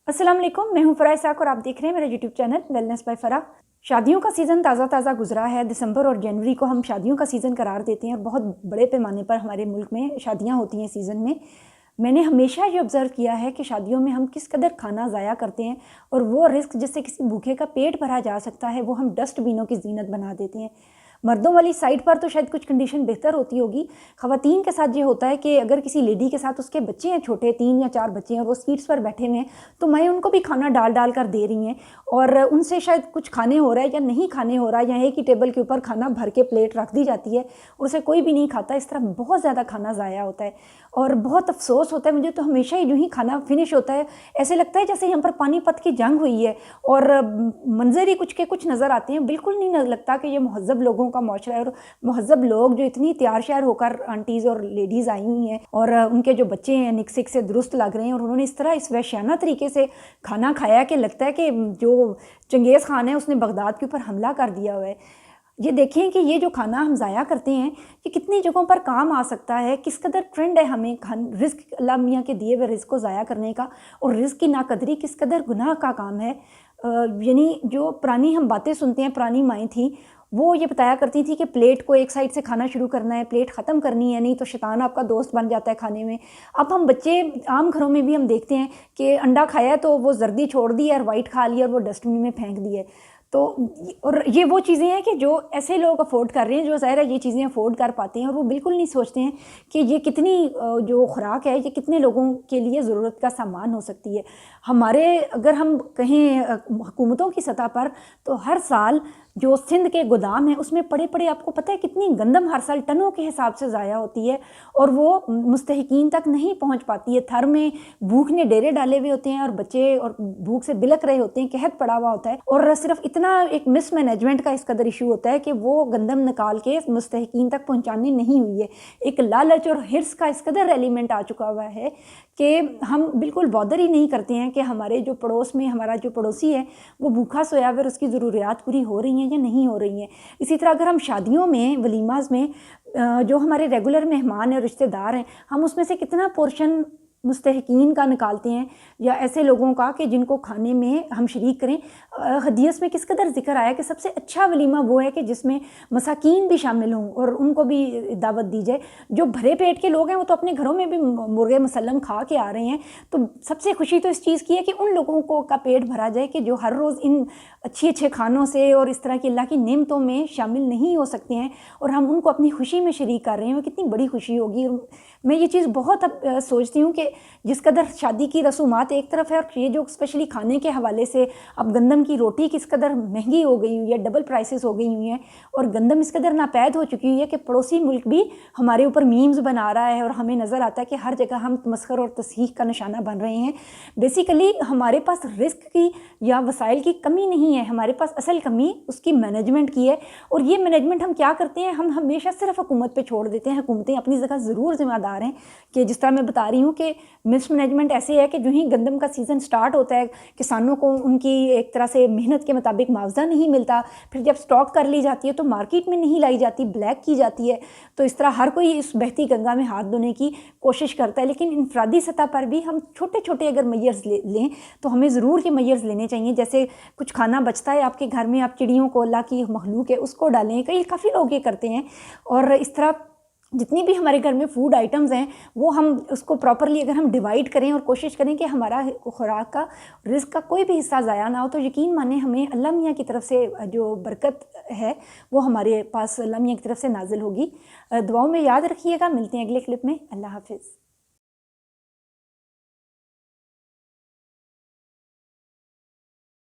अस्सलाम वालेकुम, मैं हूं फ़राह इसाक और आप देख रहे हैं मेरा YouTube channel wellness bye Farah. शादियों का सीज़न ताज़ा गुजरा है। दिसंबर और जनवरी को हम शादियों का सीज़न करार देते हैं और बहुत बड़े पैमाने पर हमारे मुल्क में शादियां होती हैं सीज़न में। मैंने हमेशा ये ऑब्ज़र्व किया है कि शादियों में हम किस कदर खाना ज़ाया करते हैं और वो रिस्क जिससे किसी भूखे का पेट भरा जा सकता है वो हम डस्टबिनों की ज़ीनत बना देते हैं। मर्दों वाली साइड पर तो शायद कुछ कंडीशन बेहतर होती होगी। ख़वातीन के साथ ये होता है कि अगर किसी लेडी के साथ उसके बच्चे हैं छोटे 3 या 4 बच्चे हैं और वो सीट्स पर बैठे हुए हैं तो मैं उनको भी खाना डाल कर दे रही हैं और उनसे शायद कुछ खाने हो रहा है या नहीं खाने हो रहा है, या एक ही टेबल के ऊपर खाना भर के प्लेट रख दी जाती है और उसे कोई भी नहीं खाता। इस तरह बहुत ज़्यादा खाना ज़ाया होता है और बहुत अफसोस होता है मुझे तो। हमेशा ही जो ही खाना फिनिश होता है ऐसे लगता है जैसे यहाँ पर पानीपत की जंग हुई है और मंजर ही कुछ के कुछ नज़र आते हैं। बिल्कुल नहीं लगता कि ये महज़ब लोगों का माशरा है और महज़ब लोग जो इतनी तैयार श्यार होकर आंटीज़ और लेडीज़ आई हुई हैं और उनके जो बच्चे हैं निक सिक से दुरुस्त लग रहे हैं और उन्होंने इस तरह इस वहशियाना तरीके से खाना खाया कि लगता है कि जो चंगेज़ खान है उसने बगदाद के ऊपर हमला कर दिया हुआ है। ये देखें कि ये जो खाना हम ज़ाया करते हैं ये कितनी जगहों पर काम आ सकता है, किस कदर ट्रेंड है हमें रिस्क अल्लाह मियाँ के दिए हुए रिस्क को ज़ाया करने का, और रिस्क की नाकदरी किस कदर गुनाह का काम है। यानी जो पुरानी हम बातें सुनते हैं, पुरानी माएँ थी वो ये बताया करती थी कि प्लेट को एक साइड से खाना शुरू करना है, प्लेट ख़त्म करनी है, नहीं तो शैतान आपका दोस्त बन जाता है खाने में। अब हम बच्चे आम घरों में भी हम देखते हैं कि अंडा खाया तो वो जर्दी छोड़ दी और वाइट खा लिया और वो डस्टबिन में फेंक दिए। तो और ये वो चीज़ें हैं कि जो ऐसे लोग अफोर्ड कर रहे हैं, जो ज़ाहिर है ये चीज़ें अफोर्ड कर पाते हैं और वो बिल्कुल नहीं सोचते हैं कि ये कितनी जो खुराक है ये कितने लोगों के लिए ज़रूरत का सामान हो सकती है। हमारे अगर हम कहें हुकूमतों की सतह पर तो हर साल जो सिंध के गोदाम है उसमें पड़े पड़े आपको पता है कितनी गंदम हर साल टनों के हिसाब से ज़ाया होती है और वो मुस्तहिकीन तक नहीं पहुंच पाती है। थर में भूख ने डेरे डाले हुए होते हैं और बच्चे और भूख से बिलक रहे होते हैं, कहत पड़ा हुआ होता है और सिर्फ इतना एक मिस मैनेजमेंट का इस कदर इशू होता है कि वो गंदम निकाल के मुस्तहिकीन तक पहुँचानी नहीं हुई है। एक लालच और हिर्स का इस कदर एलिमेंट आ चुका हुआ है कि हम बिल्कुल बॉदर ही नहीं करते हैं कि हमारे जो पड़ोस में हमारा जो पड़ोसी है वो भूखा सोया हुआ उसकी ज़रूरियात पूरी हो रही हैं या नहीं हो रही हैं। इसी तरह अगर हम शादियों में वलीमाज में जो हमारे रेगुलर मेहमान हैं रिश्तेदार हैं हम उसमें से कितना पोर्शन मुस्तहिकीन का निकालते हैं या ऐसे लोगों का कि जिनको खाने में हम शरीक करें। हदीस में किस कदर जिक्र आया कि सबसे अच्छा वलीमा वो है कि जिसमें मसाकीन भी शामिल हों और उनको भी दावत दी जाए। जो भरे पेट के लोग हैं वो तो अपने घरों में भी मुर्गे मुसल्लम खा के आ रहे हैं, तो सबसे खुशी तो इस चीज़ की है कि उन लोगों को का पेट भरा जाए कि जो हर रोज़ इन अच्छे खानों से और इस तरह की अल्लाह की नेमतों में शामिल नहीं हो सकते हैं और हम उनको अपनी खुशी में शरीक कर रहे हैं। कितनी बड़ी खुशी होगी। मैं ये चीज़ बहुत अब सोचती हूँ कि जिस कदर शादी की रसूमात एक तरफ है और ये जो स्पेशली खाने के हवाले से अब गंदम की रोटी किस कदर महंगी हो गई हुई है, डबल प्राइसेस हो गई हुई हैं और गंदम इस कदर नापैद हो चुकी हुई है कि पड़ोसी मुल्क भी हमारे ऊपर मीम्स बना रहा है और हमें नज़र आता है कि हर जगह हम तमस्खर और तस्हीह का निशाना बन रहे हैं। बेसिकली हमारे पास रिस्क की या वसाइल की कमी नहीं है, हमारे पास असल कमी उसकी मैनेजमेंट की है। और ये मैनेजमेंट हम क्या करते हैं, हम हमेशा सिर्फ हुकूमत पे छोड़ देते हैं। हुकूमतें अपनी जगह ज़रूर जिम्मेदार हैं कि जिस तरह मैं बता रही हूँ कि मिस मैनेजमेंट ऐसे है कि जो ही गंदम का सीज़न स्टार्ट होता है किसानों को उनकी एक तरह से मेहनत के मुताबिक मुआवजा नहीं मिलता, फिर जब स्टॉक कर ली जाती है तो मार्केट में नहीं लाई जाती, ब्लैक की जाती है। तो इस तरह हर कोई इस बहती गंगा में हाथ धोने की कोशिश करता है, लेकिन इनफरादी सतह पर भी हम छोटे छोटे अगर मैयर्स लें तो हमें ज़रूर ये मैयर्स लेने चाहिए। जैसे कुछ खाना बचता है आपके घर में, आप चिड़ियों को, अल्लाह की मखलूक है उसको डालें, काफ़ी लोग ये करते हैं। और इस तरह जितनी भी हमारे घर में फूड आइटम्स हैं वो हम उसको प्रॉपरली अगर हम डिवाइड करें और कोशिश करें कि हमारा खुराक का रिस्क का कोई भी हिस्सा ज़ाया ना हो, तो यकीन माने हमें अल्लाह मियाँ की तरफ से जो बरकत है वो हमारे पास अल्लाह मियाँ की तरफ से नाजिल होगी। दुआओं में याद रखिएगा। मिलते हैं अगले क्लिप में। अल्लाह हाफिज़।